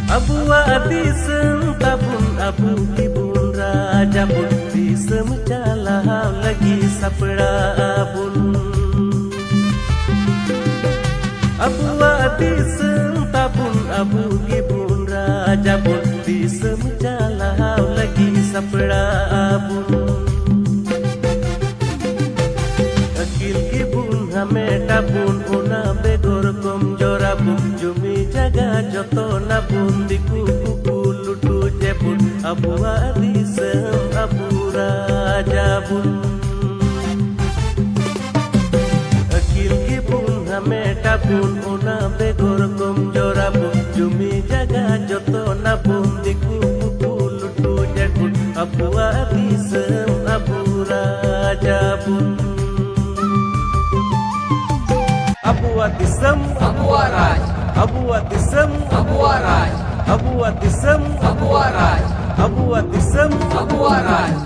Abuwa disem tabun abu kibun raja bun disem calah lagi sapra bun. Abuwa disem tabun abu kibun raja bun disem calah lagi sapra bun. Akil kibun hameta bun una begor kom jorabun jumi jaga joto nabun diku kuku lutu jebun abuwa disem abu raja bun. Akil kibun hameta bun una begor kom jorabun jumi jaga joto nabun diku kuku lutu jebun abuwa disem abu raja bun. Abuwa disem Abuwa Raj, Abuwa disem Abuwa Raj, Abuwa disem Abuwa Raj, Abuwa disem Abuwa Raj.